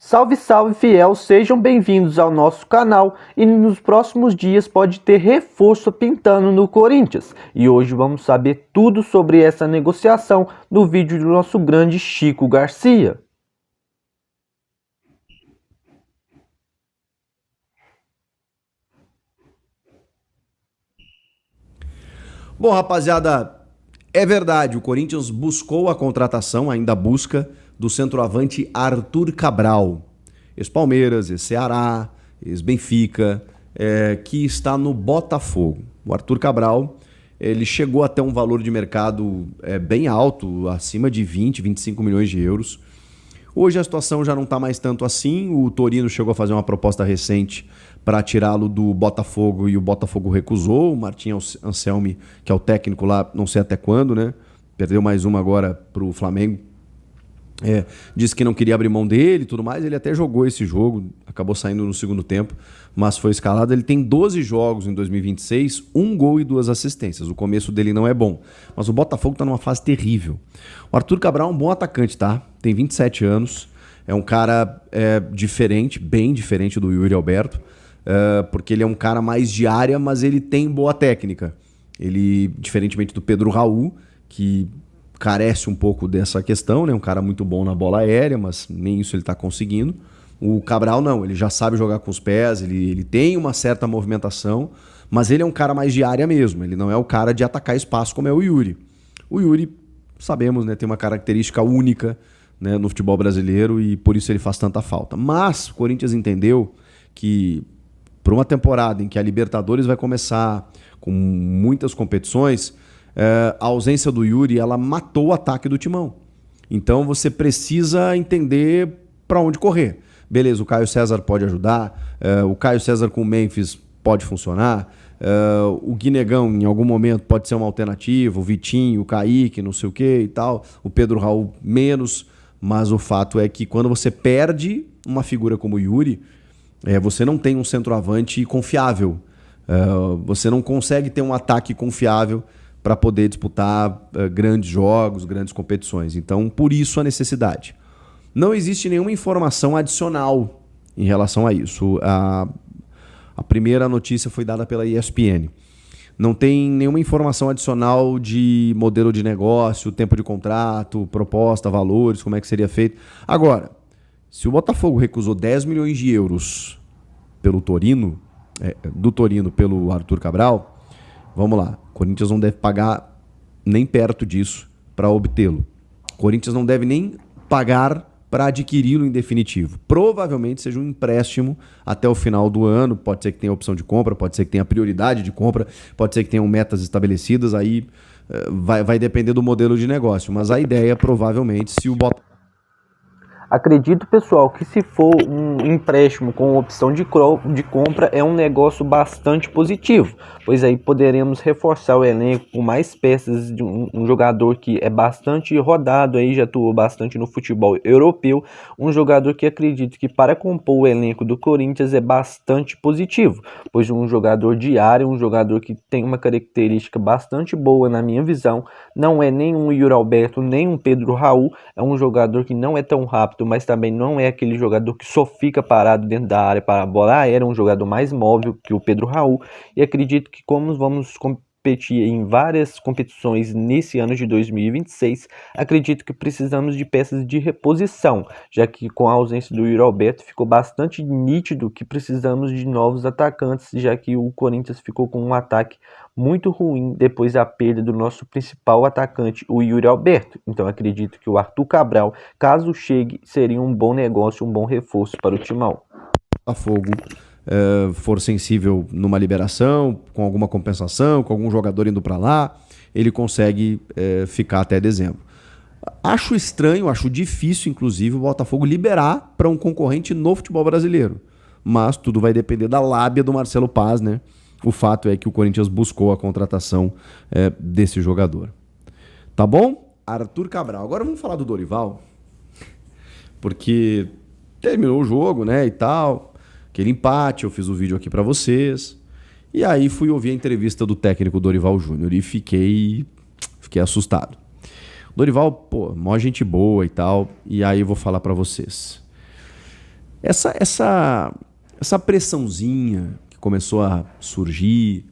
Salve, salve, fiel! Sejam bem-vindos ao nosso canal e nos próximos dias pode ter reforço pintando no Corinthians. E hoje vamos saber tudo sobre essa negociação no vídeo do nosso grande Chico Garcia. Bom, rapaziada, é verdade, o Corinthians buscou a contratação, ainda busca, do centroavante Arthur Cabral, ex-Palmeiras, ex-Ceará, ex-Benfica, que está no Botafogo. O Arthur Cabral, ele chegou até um valor de mercado bem alto, acima de 20, 25 milhões de euros. Hoje a situação já não está mais tanto assim, o Torino chegou a fazer uma proposta recente para tirá-lo do Botafogo e o Botafogo recusou. O Martin Anselmi, que é o técnico lá, não sei até quando, né? Perdeu mais uma agora para o Flamengo. Disse que não queria abrir mão dele e tudo mais. Ele até jogou esse jogo, acabou saindo no segundo tempo, mas foi escalado. Ele tem 12 jogos em 2026, 1 gol e 2 assistências. O começo dele não é bom, mas o Botafogo está numa fase terrível. O Arthur Cabral é um bom atacante, tá? Tem 27 anos, é um cara diferente, bem diferente do Yuri Alberto, porque ele é um cara mais de área, mas ele tem boa técnica. Ele, diferentemente do Pedro Raul, que carece um pouco dessa questão, né? Um cara muito bom na bola aérea, mas nem isso ele está conseguindo. O Cabral não, ele já sabe jogar com os pés, ele tem uma certa movimentação, mas ele é um cara mais de área mesmo, ele não é o cara de atacar espaço como é o Yuri. O Yuri, sabemos, né, tem uma característica única, né, no futebol brasileiro e por isso ele faz tanta falta. Mas o Corinthians entendeu que para uma temporada em que a Libertadores vai começar com muitas competições, a ausência do Yuri, ela matou o ataque do Timão. Então você precisa entender para onde correr. Beleza, o Caio César pode ajudar, o Caio César com o Memphis pode funcionar, o Guinegão em algum momento pode ser uma alternativa, o Vitinho, o Kaique, não sei o que e tal, o Pedro Raul menos, mas o fato é que quando você perde uma figura como o Yuri, você não tem um centroavante confiável, você não consegue ter um ataque confiável para poder disputar grandes jogos, grandes competições. Então, por isso a necessidade. Não existe nenhuma informação adicional em relação a isso. A primeira notícia foi dada pela ESPN. Não tem nenhuma informação adicional de modelo de negócio, tempo de contrato, proposta, valores, como é que seria feito. Agora, se o Botafogo recusou 10 milhões de euros pelo Torino, do Torino pelo Arthur Cabral, vamos lá, o Corinthians não deve pagar nem perto disso para obtê-lo. O Corinthians não deve nem pagar para adquiri-lo em definitivo. Provavelmente seja um empréstimo até o final do ano, pode ser que tenha opção de compra, pode ser que tenha prioridade de compra, pode ser que tenham metas estabelecidas, aí vai depender do modelo de negócio, mas a ideia provavelmente, se o Botafogo... Acredito, pessoal, que se for um empréstimo com opção de compra é um negócio bastante positivo, pois aí poderemos reforçar o elenco com mais peças de um jogador que é bastante rodado, aí já atuou bastante no futebol europeu, um jogador que acredito que para compor o elenco do Corinthians é bastante positivo, pois um jogador de área, um jogador que tem uma característica bastante boa na minha visão, não é nem um Yuri Alberto, nem um Pedro Raul, é um jogador que não é tão rápido, mas também não é aquele jogador que só fica parado dentro da área para a bola aérea, é um jogador mais móvel que o Pedro Raul, e acredito que como vamos competir em várias competições nesse ano de 2026, acredito que precisamos de peças de reposição, já que com a ausência do Yuri Alberto ficou bastante nítido que precisamos de novos atacantes, já que o Corinthians ficou com um ataque muito ruim depois da perda do nosso principal atacante, o Yuri Alberto. Então acredito que o Arthur Cabral, caso chegue, seria um bom negócio, um bom reforço para o Timão. Botafogo for sensível numa liberação, com alguma compensação, com algum jogador indo para lá, ele consegue ficar até dezembro. Acho estranho, acho difícil, inclusive, o Botafogo liberar para um concorrente no futebol brasileiro. Mas tudo vai depender da lábia do Marcelo Paz, né? O fato é que o Corinthians buscou a contratação desse jogador. Tá bom? Arthur Cabral. Agora vamos falar do Dorival, porque terminou o jogo, né, e tal, aquele empate, eu fiz o vídeo aqui para vocês, e aí fui ouvir a entrevista do técnico Dorival Júnior e fiquei assustado. Dorival, pô, mó gente boa e tal, e aí eu vou falar para vocês. Essa pressãozinha que começou a surgir,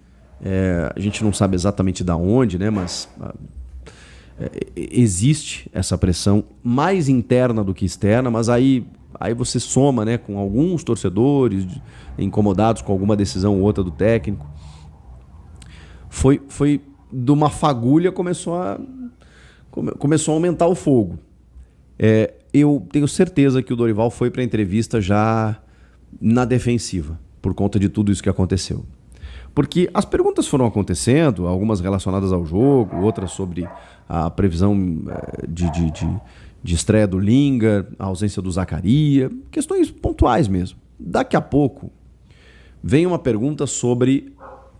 a gente não sabe exatamente de onde, né? Mas existe essa pressão mais interna do que externa, mas aí você soma, né, com alguns torcedores incomodados com alguma decisão ou outra do técnico. Foi de uma fagulha começou a aumentar o fogo. Eu tenho certeza que o Dorival foi para a entrevista já na defensiva, por conta de tudo isso que aconteceu. Porque as perguntas foram acontecendo, algumas relacionadas ao jogo, outras sobre a previsão de estreia do Lingard, a ausência do Zaccaria, questões pontuais mesmo. Daqui a pouco vem uma pergunta sobre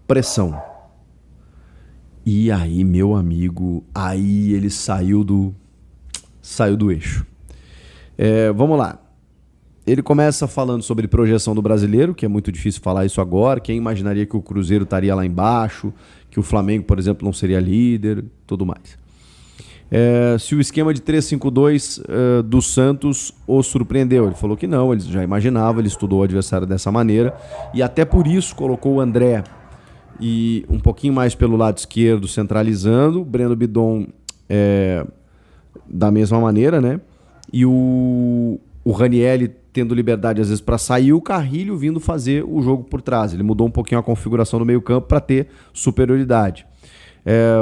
pressão. E aí, meu amigo, aí ele saiu do eixo. Vamos lá. Ele começa falando sobre projeção do brasileiro, que é muito difícil falar isso agora. Quem imaginaria que o Cruzeiro estaria lá embaixo, que o Flamengo, por exemplo, não seria líder, tudo mais. Se o esquema de 3-5-2 do Santos o surpreendeu. Ele falou que não, ele já imaginava, ele estudou o adversário dessa maneira e até por isso colocou o André e um pouquinho mais pelo lado esquerdo, centralizando, Breno Bidon da mesma maneira, né? E o Ranieri tendo liberdade às vezes para sair, o Carrilho vindo fazer o jogo por trás. Ele mudou um pouquinho a configuração do meio-campo para ter superioridade.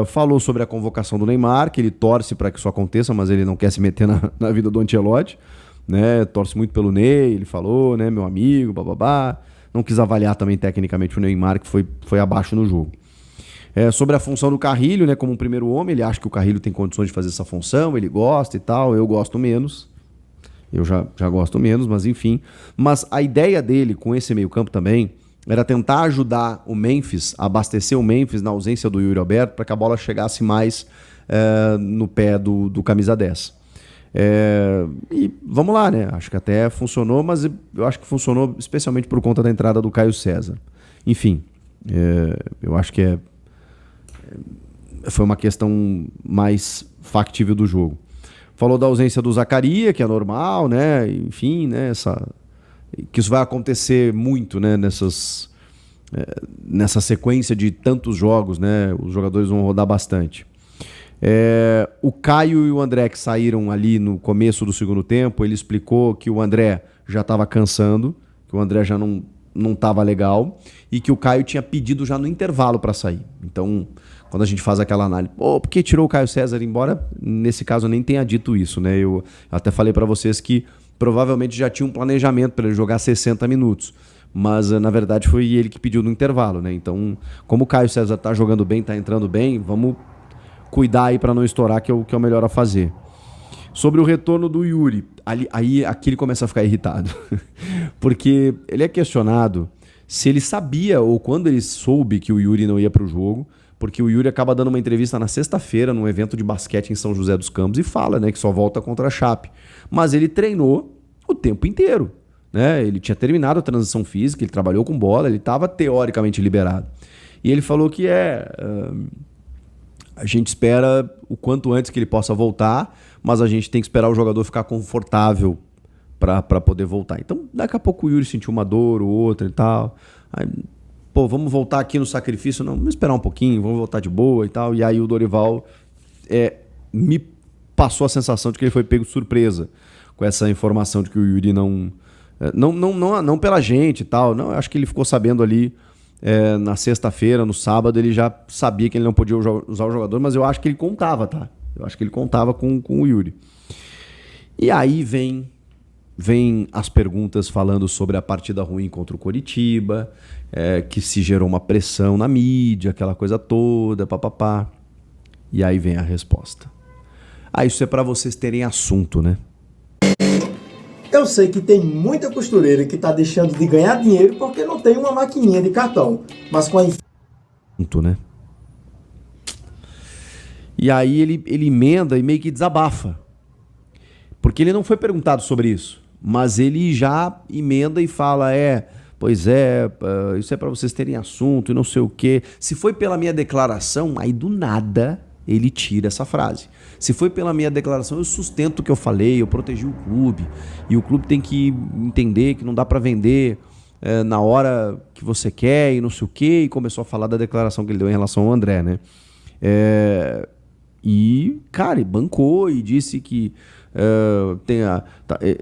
Falou sobre a convocação do Neymar, que ele torce para que isso aconteça, mas ele não quer se meter na vida do Ancelotti, né? Torce muito pelo Ney, ele falou, né? Meu amigo, bababá. Não quis avaliar também tecnicamente o Neymar, que foi abaixo no jogo. Sobre a função do Carrilho, né? Como um primeiro homem, ele acha que o Carrilho tem condições de fazer essa função, ele gosta e tal, eu gosto menos. Eu já gosto menos, mas enfim. Mas a ideia dele com esse meio-campo também era tentar ajudar o Memphis, abastecer o Memphis na ausência do Yuri Alberto, para que a bola chegasse mais no pé do camisa 10. E vamos lá, né? Acho que até funcionou, mas eu acho que funcionou especialmente por conta da entrada do Caio César. Enfim, eu acho que foi uma questão mais factível do jogo. Falou da ausência do Zaccaria, que é normal, né? Enfim, né? Que isso vai acontecer muito, né? Nessa sequência de tantos jogos, né? Os jogadores vão rodar bastante. O Caio e o André, que saíram ali no começo do segundo tempo, ele explicou que o André já estava cansando, que o André já não estava legal e que o Caio tinha pedido já no intervalo para sair. Então, quando a gente faz aquela análise, por que tirou o Caio César? Embora nesse caso eu nem tenha dito isso, né? Eu até falei para vocês que provavelmente já tinha um planejamento para ele jogar 60 minutos. Mas, na verdade, foi ele que pediu no intervalo, né? Então, como o Caio César tá jogando bem, tá entrando bem, vamos cuidar aí para não estourar, que é o melhor a fazer. Sobre o retorno do Yuri, aqui ele começa a ficar irritado. Porque ele é questionado se ele sabia ou quando ele soube que o Yuri não ia para o jogo, porque o Yuri acaba dando uma entrevista na sexta-feira num evento de basquete em São José dos Campos e fala, né, que só volta contra a Chape. Mas ele treinou o tempo inteiro, né? Ele tinha terminado a transição física, ele trabalhou com bola, ele estava teoricamente liberado. E ele falou que a gente espera o quanto antes que ele possa voltar, mas a gente tem que esperar o jogador ficar confortável para poder voltar. Então, daqui a pouco o Yuri sentiu uma dor ou outra e tal. Aí, vamos voltar aqui no sacrifício? Não, vamos esperar um pouquinho, vamos voltar de boa e tal. E aí o Dorival me passou a sensação de que ele foi pego de surpresa com essa informação de que o Yuri não pela gente e tal. Não, eu acho que ele ficou sabendo ali na sexta-feira, no sábado, ele já sabia que ele não podia usar o jogador, mas eu acho que ele contava, tá? Eu acho que ele contava com o Yuri. E aí vem as perguntas falando sobre a partida ruim contra o Coritiba, que se gerou uma pressão na mídia, aquela coisa toda, papapá. E aí vem a resposta. Isso é para vocês terem assunto, né? Eu sei que tem muita costureira que tá deixando de ganhar dinheiro porque não tem uma maquininha de cartão, mas com a... né? E aí ele emenda e meio que desabafa. Porque ele não foi perguntado sobre isso. Mas ele já emenda e fala, isso é para vocês terem assunto e não sei o quê. Se foi pela minha declaração, aí do nada ele tira essa frase. Se foi pela minha declaração, eu sustento o que eu falei, eu protegi o clube, e o clube tem que entender que não dá para vender na hora que você quer e não sei o quê, e começou a falar da declaração que ele deu em relação ao André, né? E, cara, ele bancou e disse que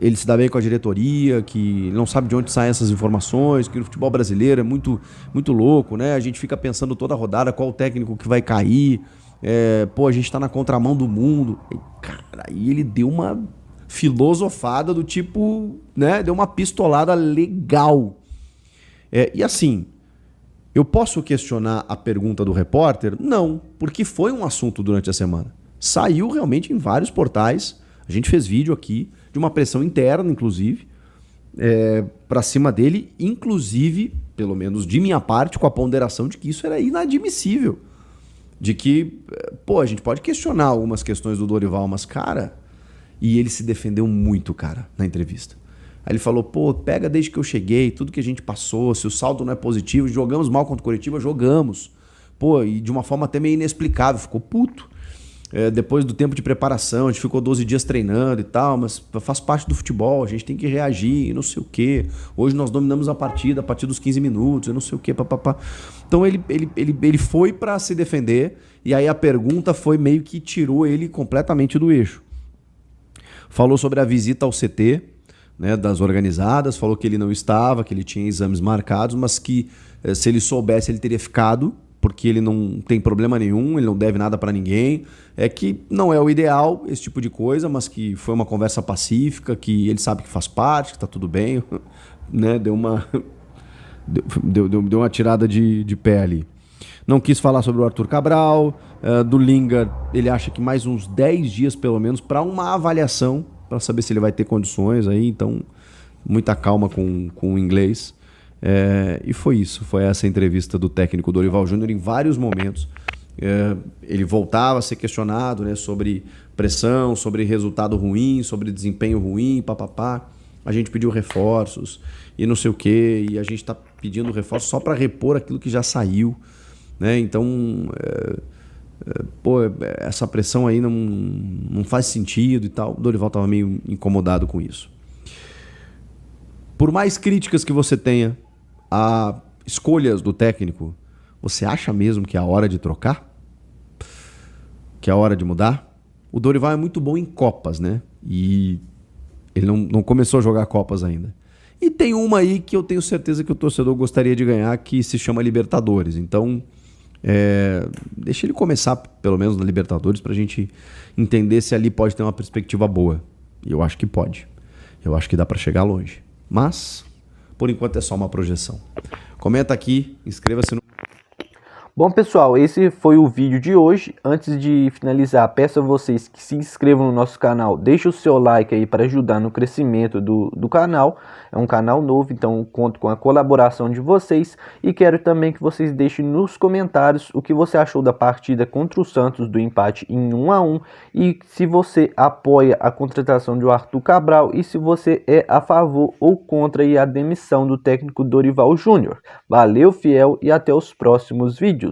ele se dá bem com a diretoria, que ele não sabe de onde saem essas informações, que no futebol brasileiro é muito, muito louco, né? A gente fica pensando toda a rodada qual o técnico que vai cair, a gente tá na contramão do mundo. E, cara, aí ele deu uma filosofada do tipo, né? Deu uma pistolada legal. E assim, eu posso questionar a pergunta do repórter? Não, porque foi um assunto durante a semana. Saiu realmente em vários portais. A gente fez vídeo aqui de uma pressão interna, inclusive, para cima dele, inclusive, pelo menos de minha parte, com a ponderação de que isso era inadmissível. De que, a gente pode questionar algumas questões do Dorival, mas, cara... E ele se defendeu muito, cara, na entrevista. Aí ele falou, pega desde que eu cheguei, tudo que a gente passou, se o saldo não é positivo, jogamos mal contra o Coritiba, jogamos. E de uma forma até meio inexplicável, ficou puto. Depois do tempo de preparação, a gente ficou 12 dias treinando e tal, mas faz parte do futebol, a gente tem que reagir e não sei o quê. Hoje nós dominamos a partida a partir dos 15 minutos, e não sei o quê, papapá. Então ele foi para se defender, e aí a pergunta foi meio que tirou ele completamente do eixo. Falou sobre a visita ao CT, né, das organizadas, falou que ele não estava, que ele tinha exames marcados, mas que se ele soubesse ele teria ficado, porque ele não tem problema nenhum, ele não deve nada para ninguém. Que não é o ideal esse tipo de coisa, mas que foi uma conversa pacífica, que ele sabe que faz parte, que tá tudo bem, né? Deu uma tirada de pé ali. Não quis falar sobre o Arthur Cabral, do Lingard, ele acha que mais uns 10 dias pelo menos para uma avaliação, para saber se ele vai ter condições aí, então muita calma com o inglês. E foi isso, foi essa entrevista do técnico Dorival Júnior. Em vários momentos ele voltava a ser questionado, né, sobre pressão, sobre resultado ruim, sobre desempenho ruim, papapá. A gente pediu reforços e não sei o quê, e a gente está pedindo reforços só para repor aquilo que já saiu, né? Então, essa pressão aí não faz sentido e tal. O Dorival estava meio incomodado com isso. Por mais críticas que você tenha a escolhas do técnico, você acha mesmo que é a hora de trocar? Que é a hora de mudar? O Dorival é muito bom em Copas, né? E ele não começou a jogar Copas ainda. E tem uma aí que eu tenho certeza que o torcedor gostaria de ganhar, que se chama Libertadores. Então, deixa ele começar, pelo menos na Libertadores, pra gente entender se ali pode ter uma perspectiva boa. E eu acho que pode. Eu acho que dá pra chegar longe. Mas, por enquanto, é só uma projeção. Comenta aqui, inscreva-se no... Bom, pessoal, esse foi o vídeo de hoje. Antes de finalizar, peço a vocês que se inscrevam no nosso canal. Deixe o seu like aí para ajudar no crescimento do canal. É um canal novo, então conto com a colaboração de vocês. E quero também que vocês deixem nos comentários o que você achou da partida contra o Santos, do empate em 1-1. E se você apoia a contratação de Arthur Cabral e se você é a favor ou contra a demissão do técnico Dorival Júnior. Valeu, fiel, e até os próximos vídeos.